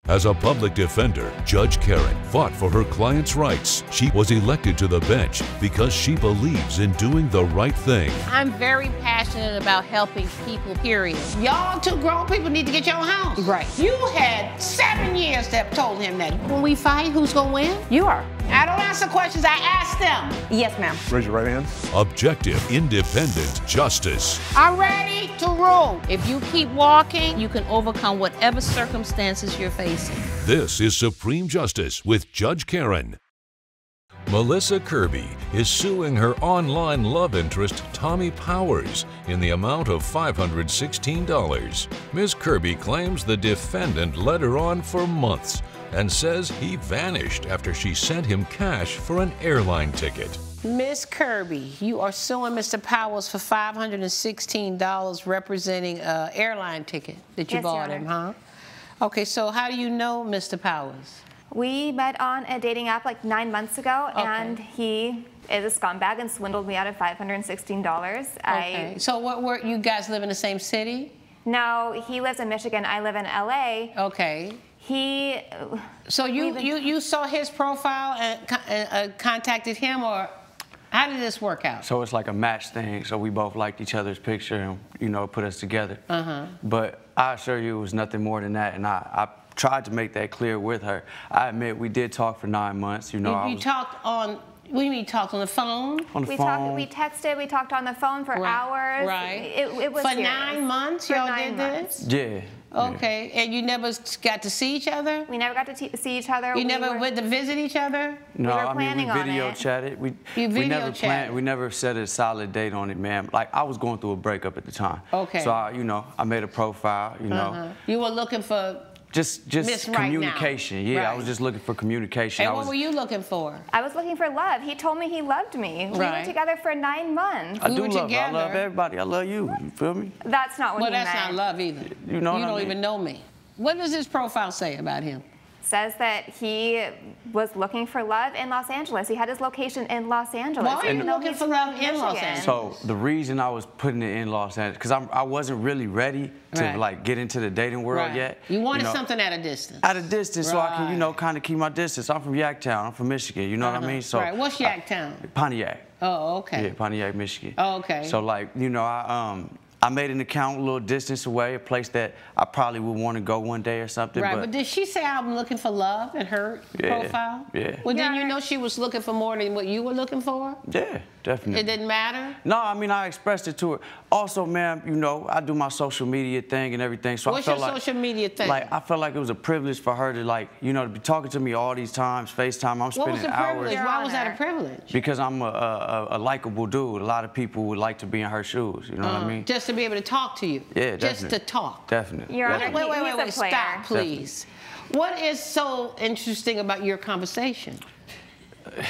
As a public defender, Judge Karen fought for her client's rights. She was elected to the bench because she believes in doing the right thing. I'm very passionate about helping people, period. Y'all two grown people need to get your own house. Right. You had 7 years to have told him that. When we fight, who's gonna win? You are. I don't answer questions, I ask them. Yes, ma'am. Raise your right hand. Objective, independent justice. I'm ready to rule. If you keep walking, you can overcome whatever circumstances you're facing. This is Supreme Justice with Judge Karen. Melissa Kirby is suing her online love interest, Tommy Powers, in the amount of $516. Ms. Kirby claims the defendant led her on for months and says he vanished after she sent him cash for an airline ticket. Miss Kirby, you are suing Mr. Powers for $516 representing an airline ticket that you bought him, huh? Okay, so how do you know Mr. Powers? We met on a dating app like 9 months ago, and he is a scumbag and swindled me out of $516. Okay, so what you guys live in the same city? No, he lives in Michigan, I live in LA. Okay. So you saw his profile and contacted him, or how did this work out? So it's like a match thing. So we both liked each other's picture and, you know, put us together. But I assure you it was nothing more than that. And I tried to make that clear with her. I admit we did talk for 9 months. You know, you talked on, what do you mean talked on the phone? On the phone. We texted, we talked on the phone for hours. Right. It was for serious. 9 months y'all did this? Yeah. Okay, and you never got to see each other? We never got to see each other. You never went to visit each other? No, we were I mean, we video chatted. We never planned. We never set a solid date on it, man. Like, I was going through a breakup at the time. Okay. So, I made a profile, you know. You were looking for just communication. Right, yeah, I was just looking for communication. And what were you looking for? I was looking for love. He told me he loved me. We were together for 9 months. I do love you. I love everybody. I love you. You feel me? That's not what he meant. Well, that's not love either. You know what I mean? You don't even know me. What does his profile say about him? Says that he was looking for love in Los Angeles. He had his location in Los Angeles. Why are you looking for love in Los Angeles? So the reason I was putting it in Los Angeles, because I wasn't really ready to like get into the dating world yet. You wanted something at a distance. At a distance, so I can, kind of keep my distance. I'm from Yaktown. I'm from Michigan. You know what I mean? So what's Yaktown? Pontiac. Oh, okay. Yeah, Pontiac, Michigan. Oh, okay. So like, I made an account a little distance away, a place that I probably would want to go one day or something. Right, but did she say I'm looking for love in her profile? Yeah. Well, didn't you know she was looking for more than what you were looking for? Yeah, definitely. It didn't matter? No, I mean, I expressed it to her. Also, ma'am, I do my social media thing and everything, so What's I felt your social media thing? Like, I felt like it was a privilege for her to, to be talking to me all these times, FaceTime. I'm spending hours. Why was that a privilege? Because I'm a likable dude. A lot of people would like to be in her shoes, you know what I mean? Just to be able to talk to you. Yeah, just to talk. Definitely. Wait, stop, please. Definitely. What is so interesting about your conversation?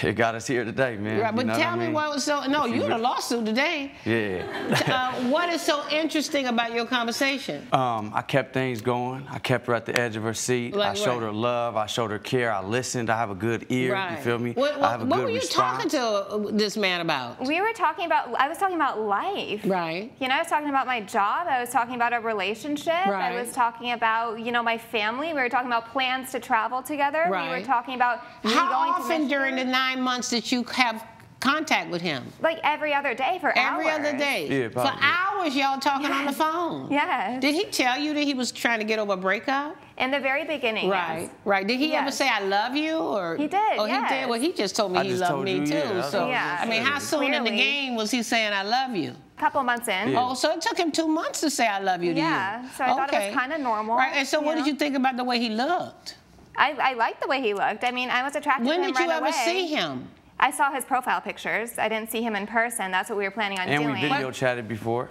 It got us here today, man. Right, but tell me what was so. No, you're in a lawsuit today. Yeah. What is so interesting about your conversation? I kept things going. I kept her at the edge of her seat. I showed her love. I showed her care. I listened. I have a good ear. You feel me? I have a good response. What were you talking to this man about? We were talking about. I was talking about life. Right. I was talking about my job. I was talking about a relationship. Right. I was talking about my family. We were talking about plans to travel together. Right. We were talking about me How going to often Michigan. during the 9 months that you have contact with him? Like every other day for hours. Every other day? Yeah, for hours y'all talking on the phone? Yes. Did he tell you that he was trying to get over a breakup? In the very beginning, Right, right. Did he ever say, I love you? Or He did, Oh, he did? Well, he just told me he loved me too. I mean, how soon in the game was he saying, I love you? A couple months in. Oh, so it took him 2 months to say, I love you to you. Yeah, so I thought it was kind of normal. Right, and so what did you think about the way he looked? I liked the way he looked. I mean, I was attracted to him right away. When did you ever see him? I saw his profile pictures. I didn't see him in person. That's what we were planning on doing. And we video chatted before.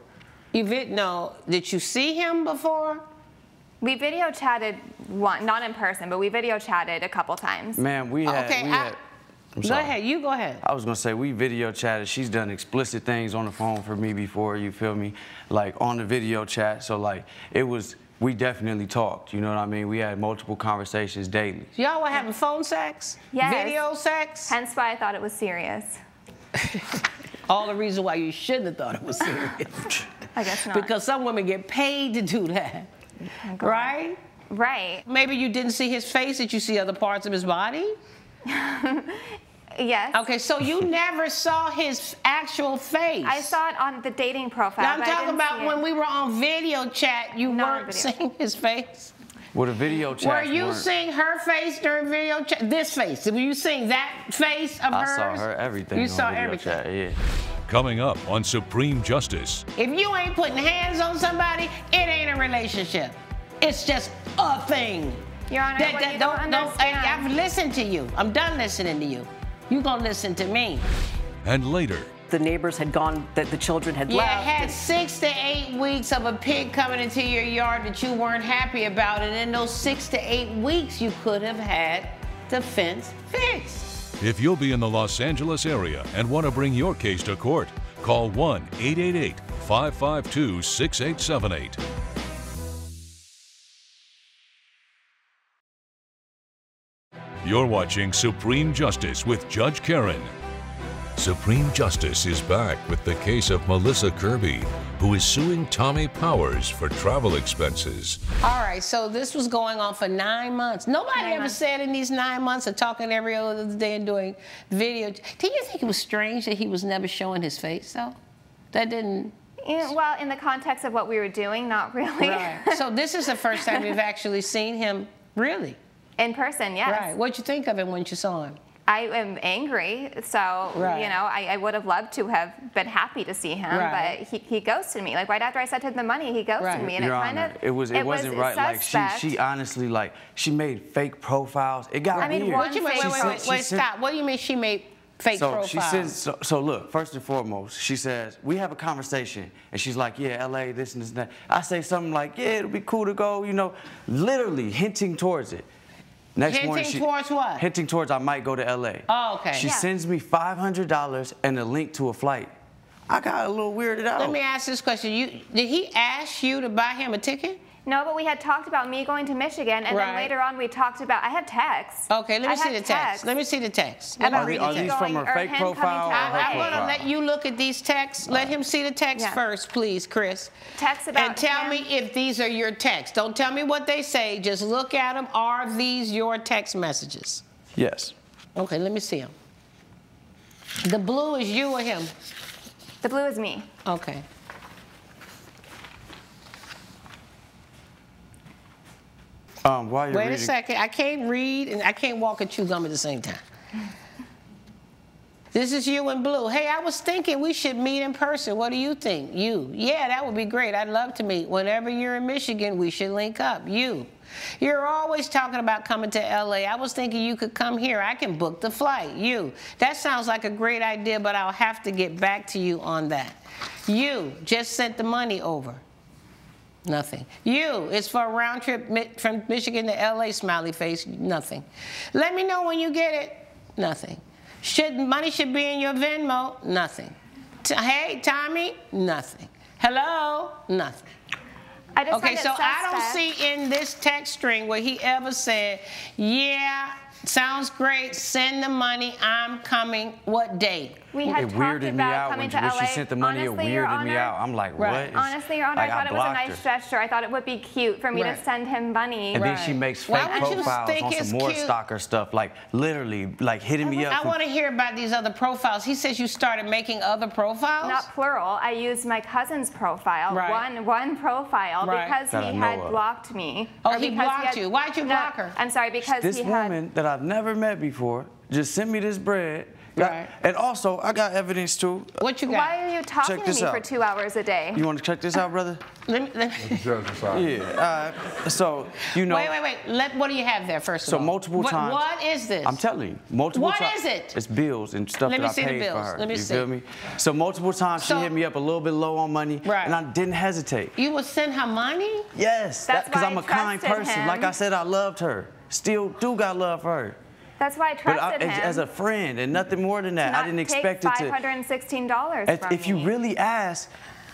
No, did you see him before? We video chatted not in person, but we video chatted a couple times. Man, we had. Go ahead, you go ahead. I was gonna say we video chatted. She's done explicit things on the phone for me before, you feel me? Like on the video chat. So like we definitely talked, you know what I mean? We had multiple conversations daily. Y'all were having phone sex? Yes. Video sex? Hence why I thought it was serious. All the reason why you shouldn't have thought it was serious. I guess not. Because some women get paid to do that, right? Right. Maybe you didn't see his face. Did you see other parts of his body? Yes. Okay, so you never saw his actual face. I saw it on the dating profile. Now, I'm talking about when we were on video chat, you weren't seeing his face? Well, the video chat. Were you seeing her face during video chat? This face? Were you seeing that face of hers? I saw her everything. You saw everything. Chat, yeah. Coming up on Supreme Justice. If you ain't putting hands on somebody, it ain't a relationship. It's just a thing. Your Honor, what you don't understand. I've listened to you. I'm done listening to you. You gonna listen to me. And later. The neighbors had gone, that the children had left. You had 6 to 8 weeks of a pig coming into your yard that you weren't happy about, and in those 6 to 8 weeks, you could have had the fence fixed. If you'll be in the Los Angeles area and want to bring your case to court, call 1-888-552-6878. You're watching Supreme Justice with Judge Karen. Supreme Justice is back with the case of Melissa Kirby, who is suing Tommy Powers for travel expenses. All right, so this was going on for 9 months. Nobody ever said in these 9 months of talking every other day and doing video. Did you think it was strange that he was never showing his face, though? That didn't... Yeah, well, in the context of what we were doing, not really. Right. So this is the first time you've actually seen him, really? In person, yes. Right. What'd you think of him when you saw him? I am angry, so, you know, I would have loved to have been happy to see him, but he ghosted me. Like, right after I sent him the money, he ghosted me, and Your it kind Honor, of... it wasn't right. Like, she honestly, like, she made fake profiles. It got weird. What you mean? Wait, stop. What do you mean she made fake profiles? She says, so look, first and foremost, she says, we have a conversation, and she's like, yeah, LA, this and this and that. I say something like, yeah, it'll be cool to go, you know, literally hinting towards it. Next morning, towards what? Hinting towards I might go to LA. Oh, okay. She sends me $500 and a link to a flight. I got a little weirded out. Let me ask this question. Did he ask you to buy him a ticket? No, but we had talked about me going to Michigan, and then later on we talked about, I had texts. Okay, let me see the text. Let me see the text. Are these from her fake profile or her profile? I'm gonna let you look at these texts. Let him see the text first, please, Chris. Text about And tell me if these are your texts. Don't tell me what they say. Just look at them. Are these your text messages? Yes. Okay, let me see them. The blue is you or him? The blue is me. Okay. Wait a second. I can't read and I can't walk and chew gum at the same time. This is you in blue. Hey, I was thinking we should meet in person. What do you think? You. Yeah, that would be great. I'd love to meet. Whenever you're in Michigan, we should link up. You. You're always talking about coming to LA. I was thinking you could come here. I can book the flight. You. That sounds like a great idea, but I'll have to get back to you on that. You just sent the money over. Nothing. You, it's for a round trip from Michigan to LA, smiley face, nothing. Let me know when you get it, nothing. Money should be in your Venmo, nothing. Hey, Tommy, nothing. Hello, nothing. Okay, so I don't see in this text string where he ever said, yeah, sounds great, send the money, I'm coming, what day? We had talked about coming to LA. When she sent the money, it weirded me out. I'm like, what? Honestly, Your Honor, I thought it was a nice gesture. I thought it would be cute for me to send him money. And then she makes fake profiles on some more stalker stuff, like literally, like hitting me up. I want to hear about these other profiles. He says you started making other profiles? Not plural. I used my cousin's profile, one profile, because he had blocked me. Oh, he blocked you. Why'd you block her? I'm sorry, because this woman that I've never met before just sent me this bread. And also, I got evidence too. What you got? Why are you talking to me for 2 hours a day? You want to check this out, brother? Let me. Yeah. So, you know. Wait. What do you have there, first of all? So, multiple times. What is this? I'm telling you. Multiple times. What is it? It's bills and stuff that I paid for her. Let me see. You feel me? So, multiple times she hit me up a little bit low on money. And I didn't hesitate. You would send her money? Yes. Because I'm a kind person. Like I said, I loved her. Still do got love for her. That's why I trusted him. As a friend and nothing more than that. I didn't expect it to. $516 from If you really ask,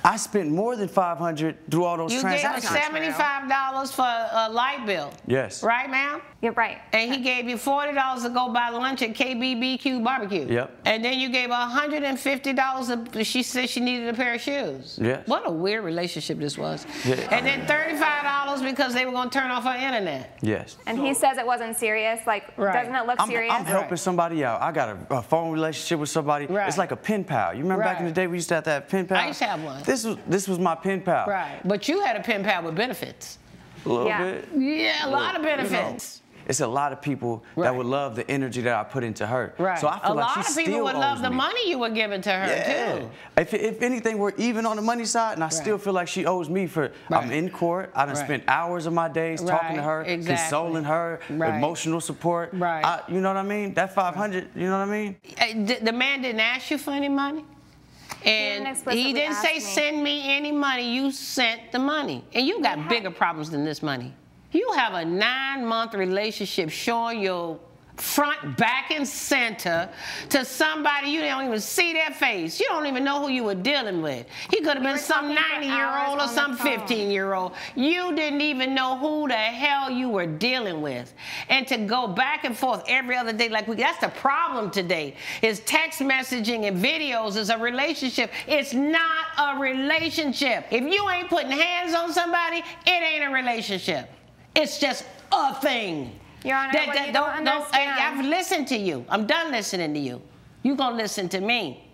I spent more than $500 through all those transactions. You gave him $75 for a light bill. Yes. Right, ma'am? You're right. And he gave you $40 to go buy lunch at KBBQ Barbecue. Yep. And then you gave her $150. She said she needed a pair of shoes. Yes. What a weird relationship this was. Yeah. And then $35 because they were going to turn off her internet. Yes. And he says it wasn't serious. Like, doesn't it look serious? I'm helping somebody out. I got a phone relationship with somebody. Right. It's like a pen pal. You remember back in the day we used to have that pen pal? I used to have one. This was my pen pal. Right. But you had a pen pal with benefits. A little bit. Yeah, a lot of benefits. It's a lot of people that would love the energy that I put into her. Right. So I feel like she a lot of people would love the money you were giving to her, too. If anything, we're even on the money side, and I still feel like she owes me for, I'm in court, I done spent hours of my days talking to her, consoling her, emotional support. Right. You know what I mean? That 500, you know what I mean? The man didn't ask you for any money? And he didn't say, send me any money. You sent the money. And you got bigger problems than this money. You have a 9-month relationship showing your front, back, and center to somebody you don't even see their face. You don't even know who you were dealing with. He could have been some 90-year-old or some 15-year-old. You didn't even know who the hell you were dealing with. And to go back and forth every other day, that's the problem today, is text messaging and videos is a relationship. It's not a relationship. If you ain't putting hands on somebody, it ain't a relationship. It's just a thing. Your Honor, what you don't understand. I've listened to you. I'm done listening to you. You're going to listen to me.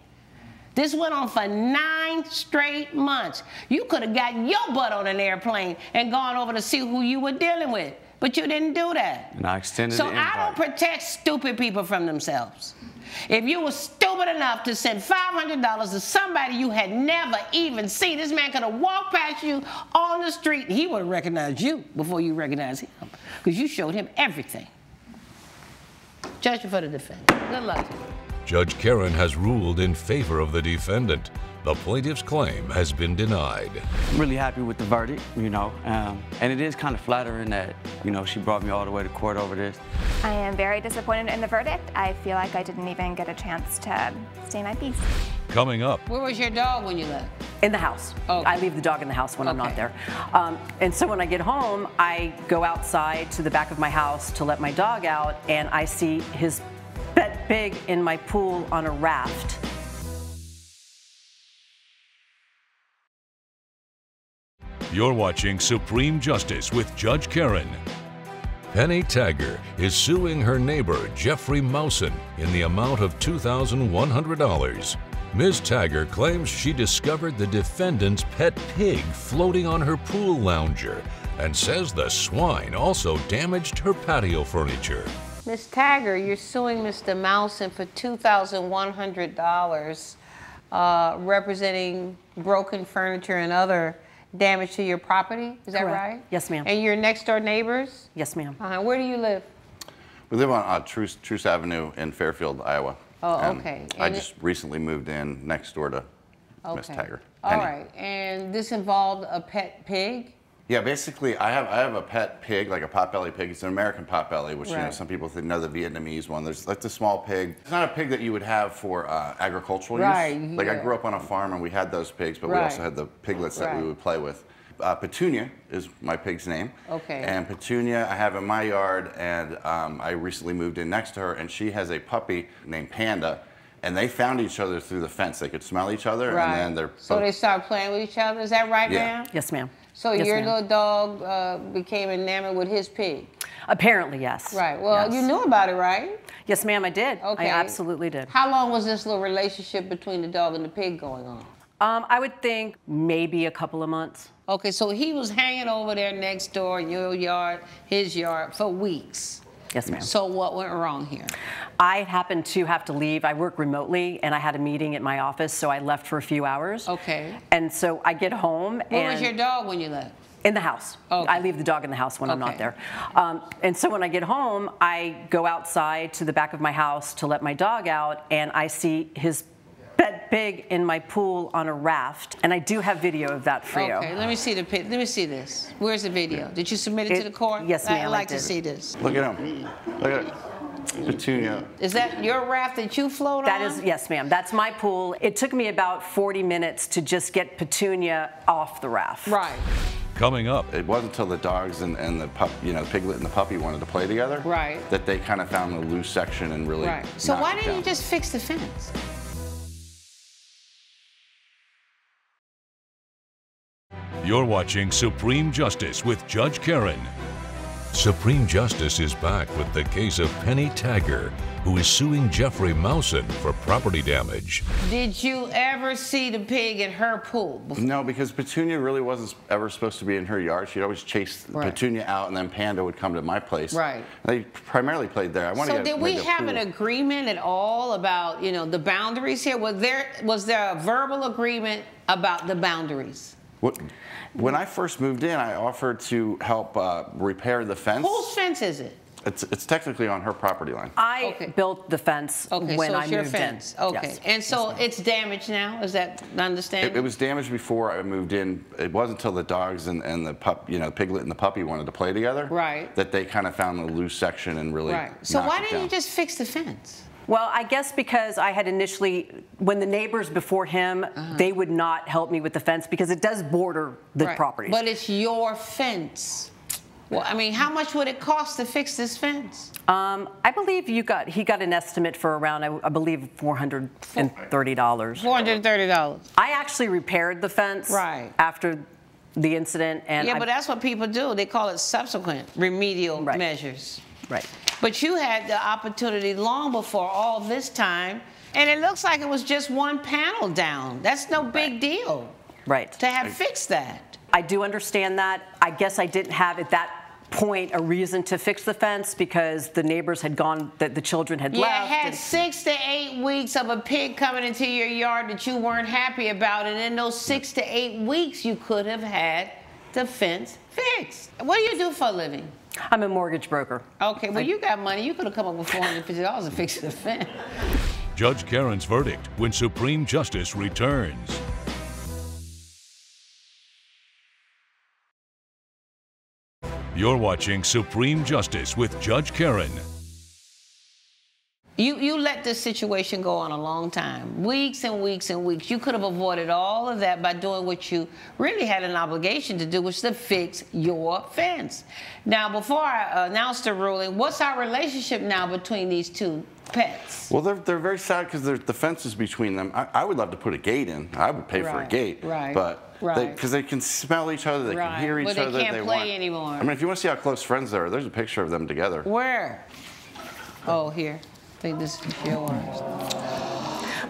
This went on for 9 straight months. You could have got your butt on an airplane and gone over to see who you were dealing with, but you didn't do that. And I extended the invite. So I don't protect stupid people from themselves. If you were stupid enough to send $500 to somebody you had never even seen, this man could have walked past you on the street and he would have recognized you before you recognized him, because you showed him everything. Judgment for the defendant. Good luck. Judge Karen has ruled in favor of the defendant. The plaintiff's claim has been denied. I'm really happy with the verdict, you know, and it is kind of flattering that, you know, she brought me all the way to court over this. I am very disappointed in the verdict. I feel like I didn't even get a chance to stay my peace. Coming up. Where was your dog when you left? In the house. Okay. I leave the dog in the house when I'm not there. And so when I get home, I go outside to the back of my house to let my dog out, and I see his pet pig in my pool on a raft. You're watching Supreme Justice with Judge Karen. Penny Tagger is suing her neighbor, Jeffrey Mousen, in the amount of $2,100. Ms. Tagger claims she discovered the defendant's pet pig floating on her pool lounger and says the swine also damaged her patio furniture. Ms. Tagger, you're suing Mr. Mousen for $2,100, representing broken furniture and other damage to your property. Is that right? Yes, ma'am. And your next door neighbors? Yes, ma'am. Where do you live? We live on Truce Avenue in Fairfield, Iowa. Oh, okay. I just recently moved in next door to Miss Tagger. All right. And this involved a pet pig? Yeah, basically, I have a pet pig, like a potbelly pig. It's an American potbelly, which you know some people know the Vietnamese one. There's like the small pig. It's not a pig that you would have for agricultural use. Like I grew up on a farm and we had those pigs, but we also had the piglets that we would play with. Petunia is my pig's name. Okay. And Petunia I have in my yard, and I recently moved in next to her, and she has a puppy named Panda. And they found each other through the fence. They could smell each other, and then they're So they started playing with each other. Is that right, ma'am? Yes, ma'am. So your little dog became enamored with his pig? Apparently, yes. Right. Well, you knew about it, right? Yes, ma'am, I did. Okay. I absolutely did. How long was this little relationship between the dog and the pig going on? I would think maybe a couple of months. Okay, so he was hanging over there next door in your yard, his yard, for weeks. Yes, ma'am. So what went wrong here? I happened to have to leave. I work remotely, and I had a meeting at my office, so I left for a few hours. Okay. And so I get home. Where was your dog when you left? In the house. Okay. I leave the dog in the house when I'm not there. And so when I get home, I go outside to the back of my house to let my dog out, and I see his pet pig in my pool on a raft. And I do have video of that for you. Okay, let me see the pig. Let me see this. Where's the video? Did you submit it to the court? Yes, ma'am. I'd like to see this. Look at him. Look at it. Petunia. Is that your raft that you float on? That is, yes, ma'am. That's my pool. It took me about 40 minutes to just get Petunia off the raft. Right. Coming up. It wasn't until the dogs and the piglet and the puppy wanted to play together, right, that they kind of found the loose section and really. Right. So why didn't you just fix the fence? You're watching Supreme Justice with Judge Karen. Supreme Justice is back with the case of Penny Tagger, who is suing Jeffrey Mousen for property damage. Did you ever see the pig in her pool before? No, because Petunia really wasn't ever supposed to be in her yard. She'd always chase Petunia out, and then Panda would come to my place. Right. They primarily played there. So did we have an agreement at all about, you know, the boundaries here? Was there a verbal agreement about the boundaries? When I first moved in, I offered to help repair the fence. Whose fence is it? It's technically on her property line. I built the fence when I moved in. Okay, yes. And so it's damaged now. Is that understanding? It was damaged before I moved in. It wasn't until the dogs and the piglet and the puppy wanted to play together, right, that they kind of found the loose section and really. Right. So why didn't you just fix the fence? Well, I guess because I had initially, when the neighbors before him, they would not help me with the fence because it does border the property. But it's your fence. Well, I mean, how much would it cost to fix this fence? I believe he got an estimate for around, I believe, $430. $430. I actually repaired the fence after the incident, and but that's what people do. They call it subsequent remedial measures. Right. But you had the opportunity long before all this time, and it looks like it was just one panel down. That's no big deal. Right. To have fixed that. I do understand that. I guess I didn't have at that point a reason to fix the fence because the neighbors had gone, that the children had left. You had 6 to 8 weeks of a pig coming into your yard that you weren't happy about, and in those 6 to 8 weeks you could have had the fence fixed. What do you do for a living? I'm a mortgage broker. Okay, well, you got money. You could have come up with $450 to fix the fence. Judge Karen's verdict when Supreme Justice returns. You're watching Supreme Justice with Judge Karen. You let this situation go on a long time, weeks and weeks and weeks. You could have avoided all of that by doing what you really had an obligation to do, which is to fix your fence. Now, before I announce the ruling, what's our relationship now between these two pets? Well, they're very sad because the fence is between them. I would love to put a gate in. I would pay for a gate. Right. But because they can smell each other, they can hear each other. But they can't play anymore. I mean, if you want to see how close friends they are, there's a picture of them together. Where? Oh, here. I think this is yours.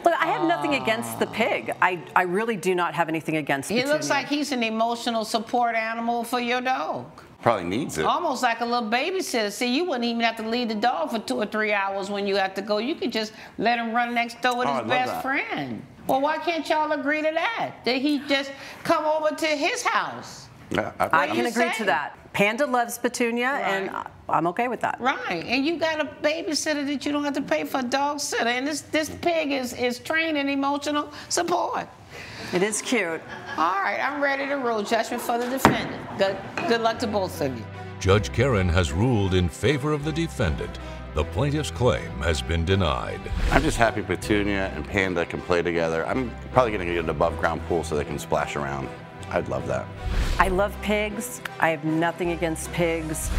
Look, I have nothing against the pig. I really do not have anything against Petunia. He looks like he's an emotional support animal for your dog. Probably needs it. Almost like a little babysitter. See, you wouldn't even have to leave the dog for 2 or 3 hours when you have to go. You could just let him run next door with his best friend. Well, why can't y'all agree to that? That he just come over to his house? Yeah, I can agree to that. Panda loves Petunia, and I'm okay with that. Right, and you got a babysitter that you don't have to pay for a dog sitter, and this pig is trained in emotional support. It is cute. All right, I'm ready to rule judgment for the defendant. Good luck to both of you. Judge Karen has ruled in favor of the defendant. The plaintiff's claim has been denied. I'm just happy Petunia and Panda can play together. I'm probably going to get an above-ground pool so they can splash around. I'd love that. I love pigs. I have nothing against pigs.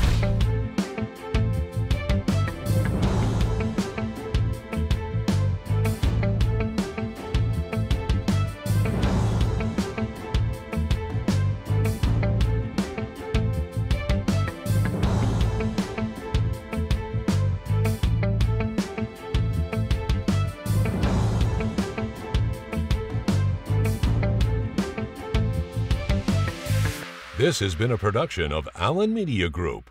This has been a production of Allen Media Group.